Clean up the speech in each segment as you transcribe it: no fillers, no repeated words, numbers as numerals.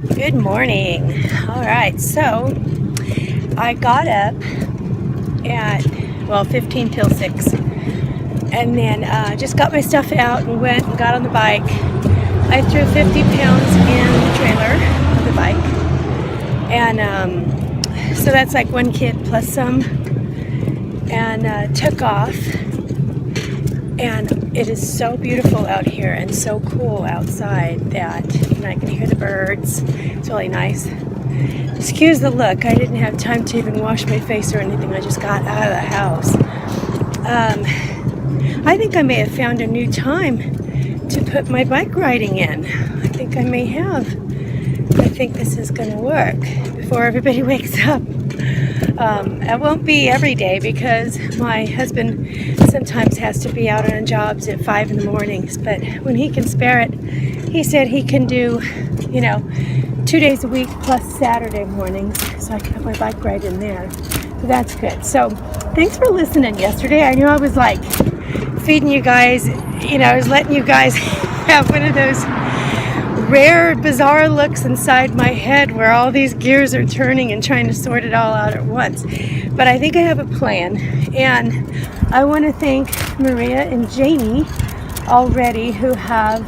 Good morning. All right, so I got up at 15 till 6, and then just got my stuff out and went and got on the bike. I threw 50 pounds in the trailer of the bike, and so that's like one kid plus some, and took off. And it is so beautiful out here and so cool outside that I can hear the birds. It's really nice. Excuse the look. I didn't have time to even wash my face or anything. I just got out of the house. I think I may have found a new time to put my bike riding in. I think I may have. I think this is going to work before everybody wakes up. It won't be every day because my husband sometimes has to be out on jobs at 5 in the mornings, but when he can spare it, he said he can do, 2 days a week plus Saturday mornings, so I can put my bike right in there. So that's good. So thanks for listening yesterday. I knew I was like feeding you guys, I was letting you guys have one of those rare, bizarre looks inside my head where all these gears are turning and trying to sort it all out at once. But I think I have a plan, and I want to thank Maria and Janie already, who have,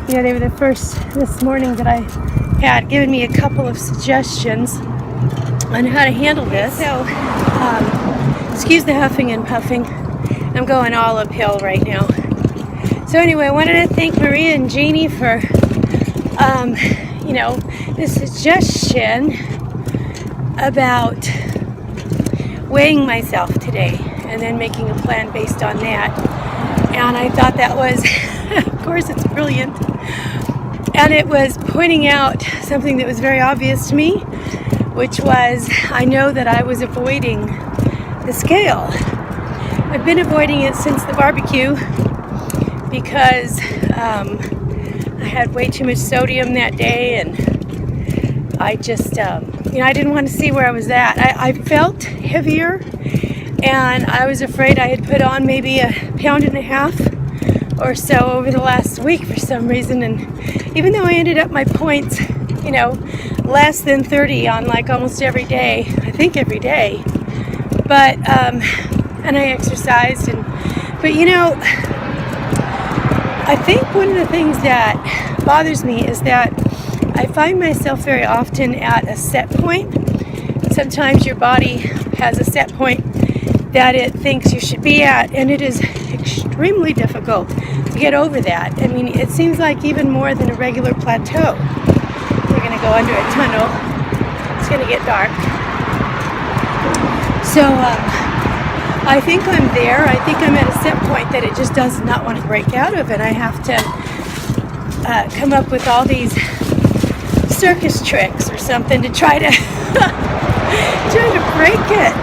they were the first this morning that I had given me a couple of suggestions on how to handle this. So, excuse the huffing and puffing. I'm going all uphill right now. So anyway, I wanted to thank Maria and Janie for the suggestion about weighing myself today and then making a plan based on that. And I thought that was, of course, it's brilliant. And it was pointing out something that was very obvious to me, which was I know that I was avoiding the scale. I've been avoiding it since the barbecue because I had way too much sodium that day, and I just, I didn't want to see where I was at. I felt heavier, and I was afraid I had put on maybe 1.5 pounds or so over the last week for some reason, and even though I ended up my points, less than 30 on like almost every day, I think every day, but, and I exercised, but I think one of the things that bothers me is that I find myself very often at a set point. Sometimes your body has a set point that it thinks you should be at, and it is extremely difficult to get over that. I mean, it seems like even more than a regular plateau. We're going to go under a tunnel. It's going to get dark. So, I think I'm there. I think I'm at a set point that it just does not want to break out of, and I have to come up with all these circus tricks or something to try to break it.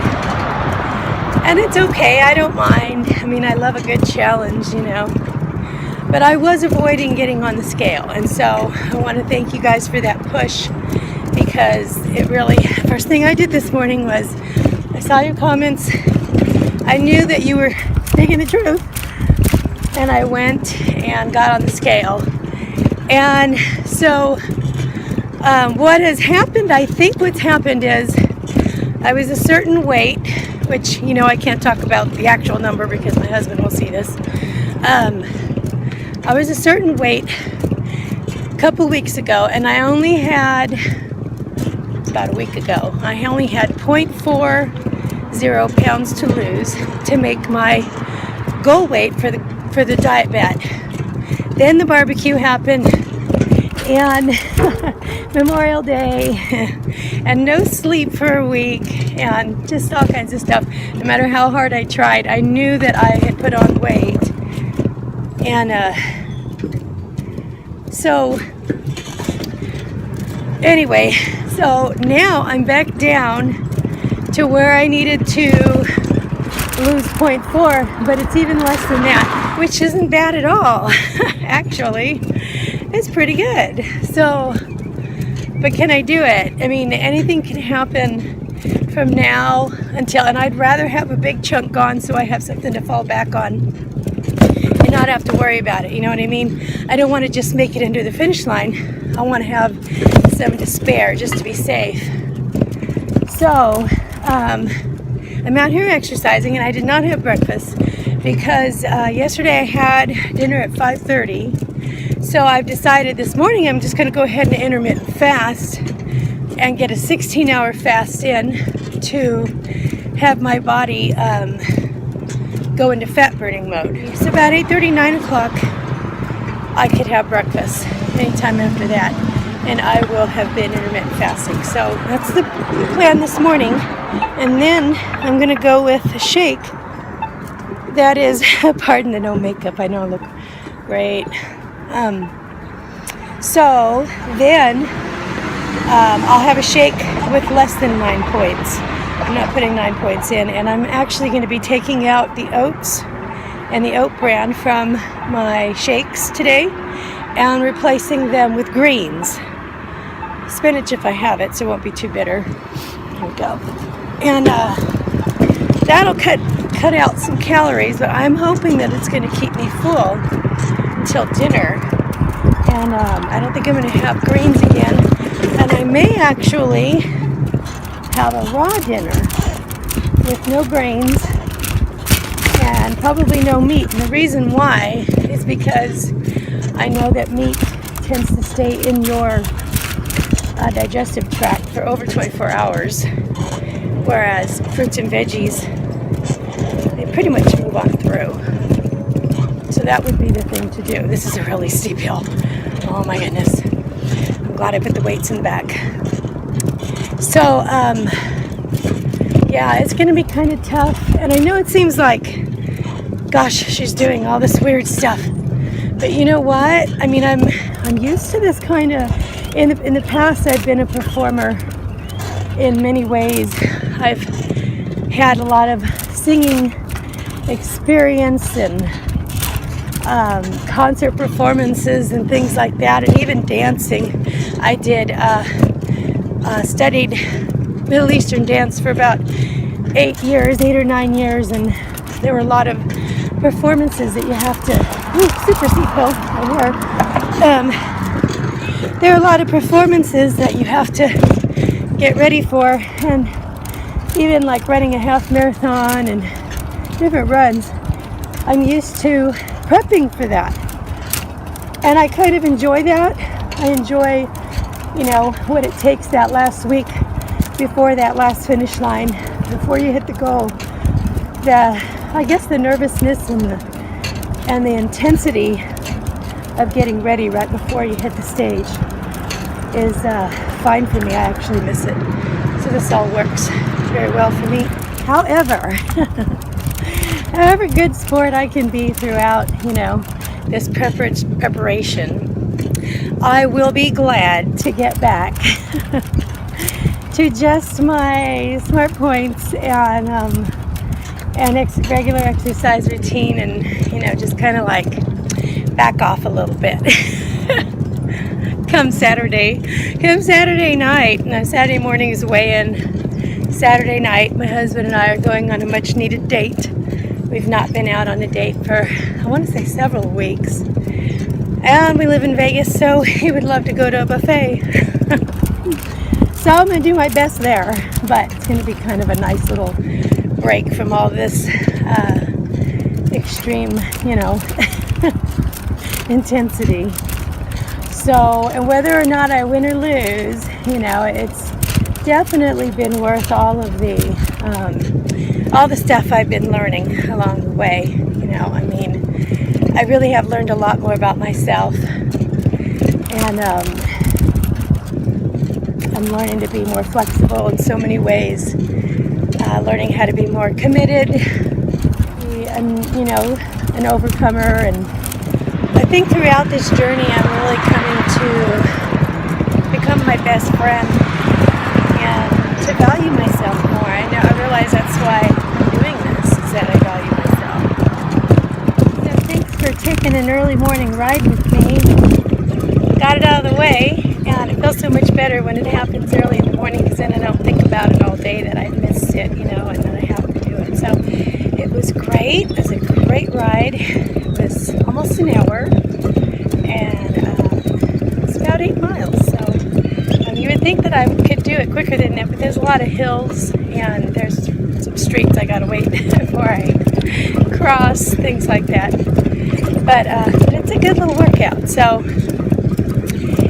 And it's okay. I don't mind. I mean, I love a good challenge, But I was avoiding getting on the scale, and so I want to thank you guys for that push, because it really, first thing I did this morning was I saw your comments. I knew that you were speaking the truth, and I went and got on the scale. And so what has happened, I think what's happened is I was a certain weight, which, I can't talk about the actual number because my husband will see this. I was a certain weight a couple weeks ago, and I only had, about a week ago, I only had 0.40 pounds to lose to make my goal weight for the diet bed. Then the barbecue happened, and Memorial Day, and no sleep for a week, and just all kinds of stuff. No matter how hard I tried, I knew that I had put on weight. And so anyway, so now I'm back down to where I needed to lose 0.4, but it's even less than that, which isn't bad at all. Actually, it's pretty good. So, but can I do it? I mean, anything can happen from now until, and I'd rather have a big chunk gone so I have something to fall back on and not have to worry about it. You know what I mean? I don't want to just make it into the finish line. I want to have some to spare just to be safe. So I'm out here exercising, and I did not have breakfast because yesterday I had dinner at 5:30. So I've decided this morning I'm just going to go ahead and intermittent fast and get a 16-hour fast in to have my body go into fat burning mode. So about 8:30, 9 o'clock, I could have breakfast. Anytime after that, and I will have been intermittent fasting. So that's the plan this morning. And then I'm going to go with a shake that is, pardon the no makeup, I know I look great. So then I'll have a shake with less than 9 points. I'm not putting 9 points in, and I'm actually going to be taking out the oats and the oat bran from my shakes today and replacing them with greens. Spinach if I have it, so it won't be too bitter. There we go. And that'll cut out some calories, but I'm hoping that it's going to keep me full until dinner. And I don't think I'm going to have greens again. And I may actually have a raw dinner with no grains and probably no meat. And the reason why is because I know that meat tends to stay in your digestive tract for over 24 hours, whereas fruits and veggies, they pretty much move on through. So that would be the thing to do. This is a really steep hill. Oh my goodness. I'm glad I put the weights in the back. So, yeah, it's going to be kind of tough. And I know it seems like, gosh, she's doing all this weird stuff. But you know what? I mean, I'm used to this kind of. In the past, I've been a performer in many ways. I've had a lot of singing experience and concert performances and things like that, and even dancing. I did studied Middle Eastern dance for about 8 or 9 years, and there were a lot of performances that you have to. Super seatbelt. There are a lot of performances that you have to get ready for, and even like running a half marathon and different runs, I'm used to prepping for that, and I kind of enjoy that. I enjoy, what it takes that last week before that last finish line, before you hit the goal. I guess the nervousness and the intensity of getting ready right before you hit the stage is fine for me. I actually miss it. So this all works very well for me. However good sport I can be throughout, this preparation, I will be glad to get back to just my smart points and regular exercise routine, and just kind of like back off a little bit. Come Saturday night. Now Saturday morning is weigh-in. Saturday night, my husband and I are going on a much needed date. We've not been out on a date for, I want to say, several weeks. And we live in Vegas, so he would love to go to a buffet. So I'm going to do my best there, but it's going to be kind of a nice little break from all this extreme, intensity. So, and whether or not I win or lose, it's definitely been worth all of the stuff I've been learning along the way. I really have learned a lot more about myself, and I'm learning to be more flexible in so many ways, learning how to be more committed, and an overcomer. And I think throughout this journey, I'm really coming to become my best friend and to value myself more. I realize that's why I'm doing this, is that I value myself. So thanks for taking an early morning ride with me. Got it out of the way, and it feels so much better when it happens early in the morning, because then I don't think about it all day that I missed it, and then I have to do it. So it was great. It was a great ride. It was almost an hour, and it's about 8 miles, so I'm think that I could do it quicker than that, but there's a lot of hills and there's some streets I gotta wait before I cross, things like that. But it's a good little workout. So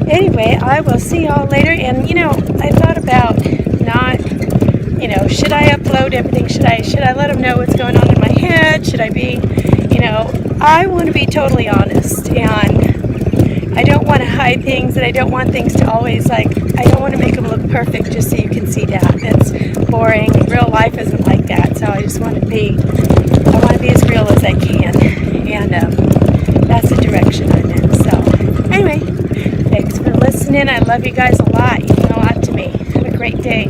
anyway, I will see y'all later. And I thought about not, should I upload everything? Should I let them know what's going on in my head? Should I be, I want to be totally honest, and I don't want to hide things, and I don't want things to always I don't want to make them look perfect just so you can see that. That's boring. Real life isn't like that. So I just want to be as real as I can, and that's the direction I'm in. So anyway, thanks for listening. I love you guys a lot. You mean a lot to me. Have a great day.